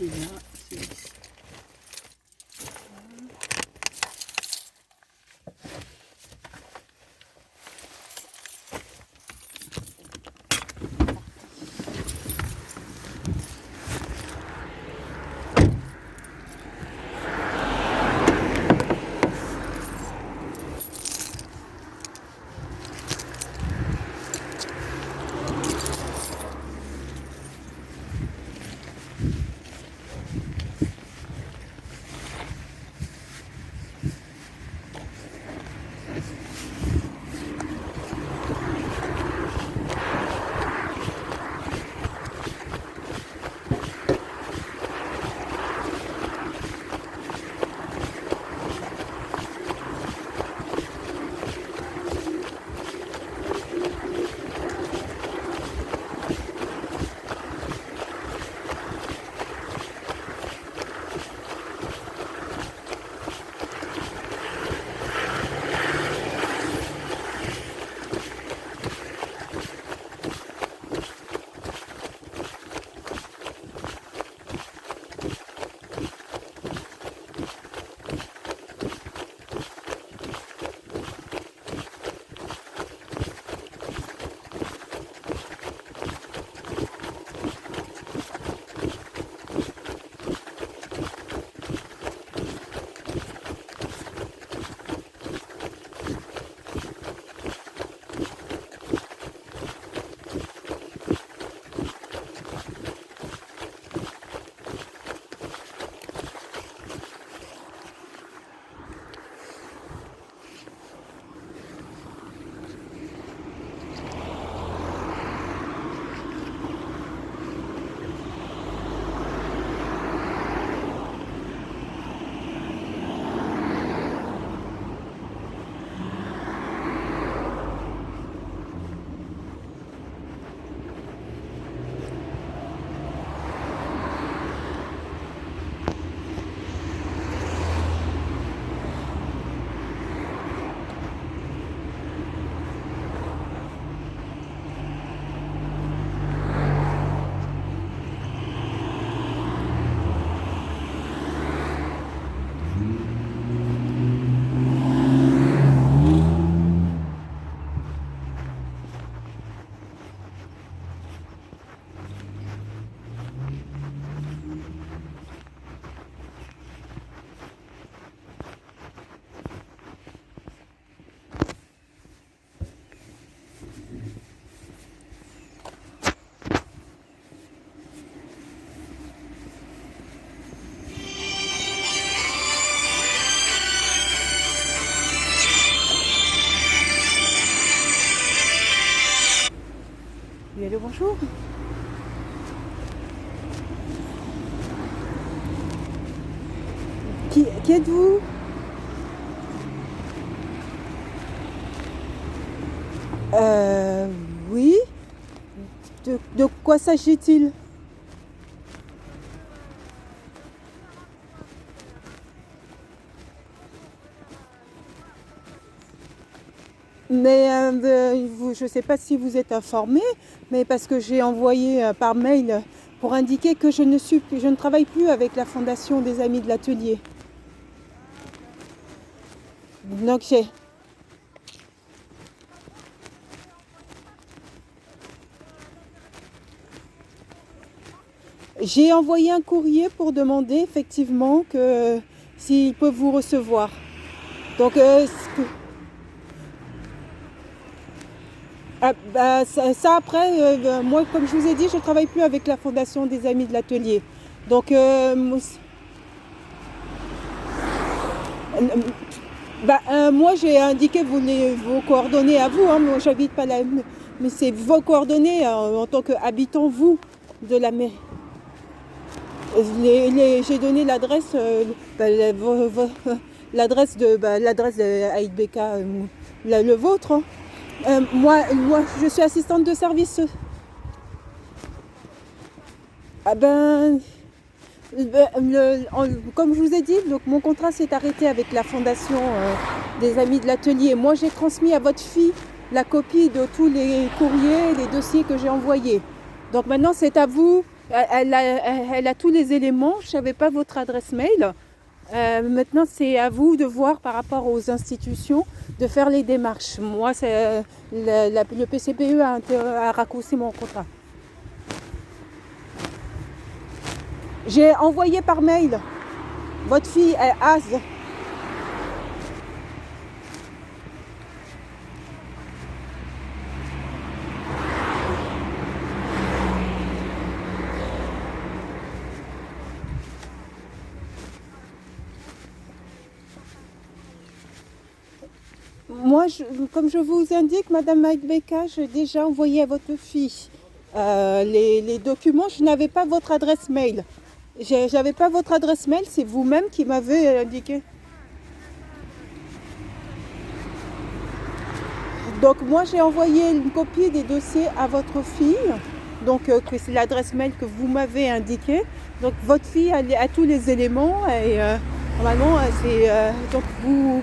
c'est là. C'est... Oui, allô, bonjour. Qui êtes-vous? Oui. De quoi s'agit-il? Mais je ne sais pas si vous êtes informé, mais parce que j'ai envoyé par mail pour indiquer que je ne travaille plus avec la Fondation des Amis de l'Atelier. Donc j'ai envoyé un courrier pour demander effectivement que s'ils peuvent vous recevoir. Donc ça après, moi comme je vous ai dit, je ne travaille plus avec la Fondation des Amis de l'Atelier. Donc moi j'ai indiqué vos coordonnées à vous, hein, moi j'habite pas là, mais c'est vos coordonnées en tant qu'habitant vous de la mairie. J'ai donné l'adresse, l'adresse de Aïd Beka, le vôtre. Hein. Moi, je suis assistante de service. Ah ben, comme je vous ai dit, donc mon contrat s'est arrêté avec la Fondation des Amis de l'Atelier. Moi, j'ai transmis à votre fille la copie de tous les courriers, les dossiers que j'ai envoyés. Donc maintenant, c'est à vous Elle a tous les éléments. Je ne savais pas votre adresse mail. Maintenant, c'est à vous de voir par rapport aux institutions, de faire les démarches. Moi, le PCPE a raccourci mon contrat. J'ai envoyé par mail. Votre fille est Az. Moi, comme je vous indique, Madame Magbeka, j'ai déjà envoyé à votre fille les documents. Je n'avais pas votre adresse mail. J'avais pas votre adresse mail, c'est vous-même qui m'avez indiqué. Donc moi, j'ai envoyé une copie des dossiers à votre fille. Donc que c'est l'adresse mail que vous m'avez indiquée. Donc votre fille a tous les éléments et normalement, c'est donc vous.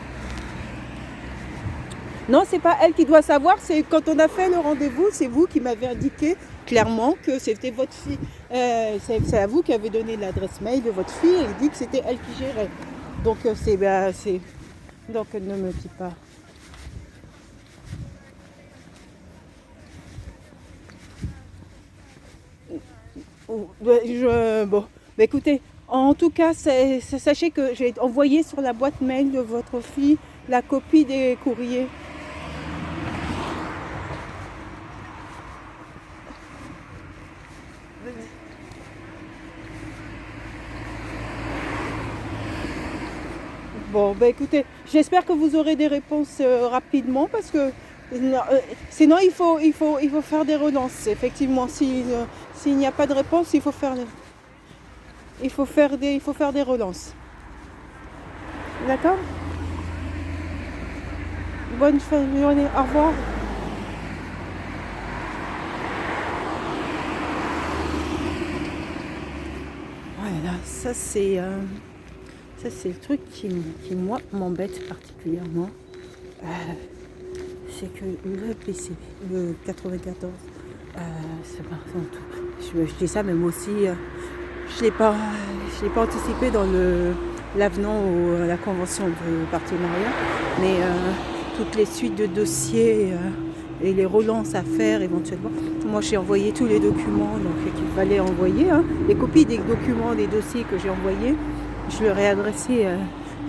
Non, c'est pas elle qui doit savoir, c'est quand on a fait le rendez-vous, c'est vous qui m'avez indiqué clairement que c'était votre fille. C'est à vous qui avez donné l'adresse mail de votre fille et dit que c'était elle qui gérait. Donc donc ne me dis pas. Bon, écoutez, en tout cas, sachez que j'ai envoyé sur la boîte mail de votre fille la copie des courriers. Bon, écoutez, j'espère que vous aurez des réponses rapidement parce que sinon il faut faire des relances. Effectivement, s'il n'y a pas de réponse, il faut faire des relances. D'accord? Bonne fin de journée. Au revoir. Voilà, ça c'est le truc qui moi m'embête particulièrement. C'est que le PC, le 94, c'est par exemple, je dis ça, mais moi aussi, je l'ai pas anticipé dans l'avenant à la convention de partenariat, mais toutes les suites de dossiers et les relances à faire éventuellement. Moi, j'ai envoyé tous les documents qu'il fallait envoyer, les copies des documents, des dossiers que j'ai envoyés. Je leur ai adressé, en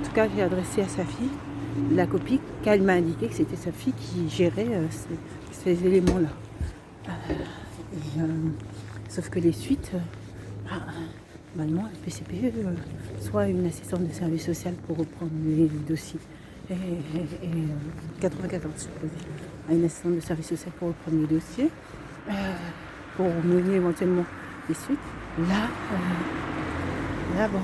tout cas, j'ai adressé à sa fille la copie qu'elle m'a indiqué que c'était sa fille qui gérait ces éléments-là. Sauf que les suites, normalement, le PCPE, soit une assistante de service social pour reprendre les dossiers, et 94, je suppose, une assistante de service social pour reprendre les dossiers, pour mener éventuellement les suites. Là, bon,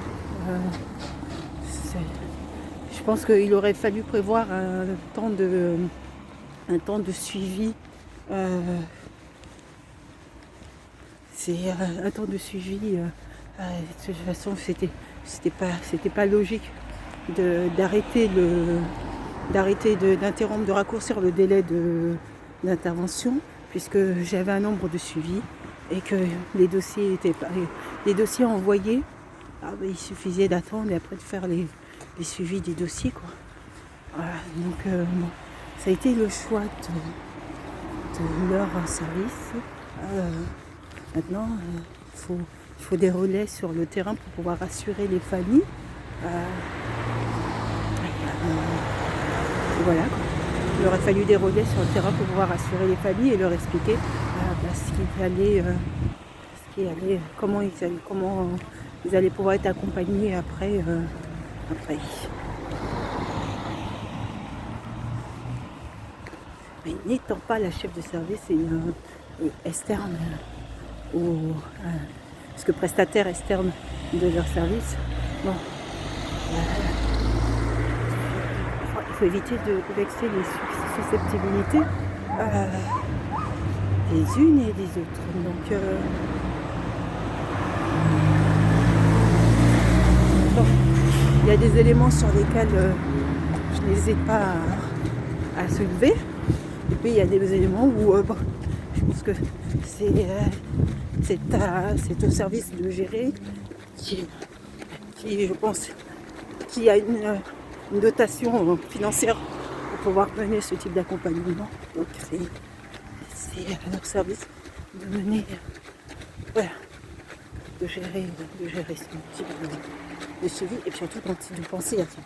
je pense qu'il aurait fallu prévoir un temps de suivi. C'est un temps de suivi. De toute façon, c'était pas logique d'interrompre, de raccourcir le délai d'intervention, puisque j'avais un nombre de suivis et que les dossiers envoyés, il suffisait d'attendre et après de faire les suivis des dossiers, quoi. Voilà, donc bon, ça a été le choix de leur service. Maintenant, il faut des relais sur le terrain pour pouvoir rassurer les familles. Voilà, quoi. Il aurait fallu des relais sur le terrain pour pouvoir rassurer les familles et leur expliquer comment ils allaient pouvoir être accompagnés après. Mais n'étant pas la chef de service et externe parce que prestataire externe de leur service, bon, il faut éviter de vexer les susceptibilités des unes et des autres. Donc bon, il y a des éléments sur lesquels je n'hésite pas à soulever. Et puis il y a des éléments où je pense que c'est au service de gérer qui je pense, qui a une dotation financière pour pouvoir mener ce type d'accompagnement. Donc c'est à leur service de mener, voilà, de gérer ce type de suivi et puis surtout de penser à ça.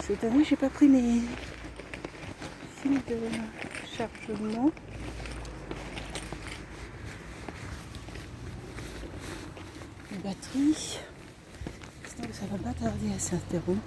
Cette année, j'ai pas pris mes fils de chargement. Les batteries. Sinon, ça va pas tarder à s'interrompre.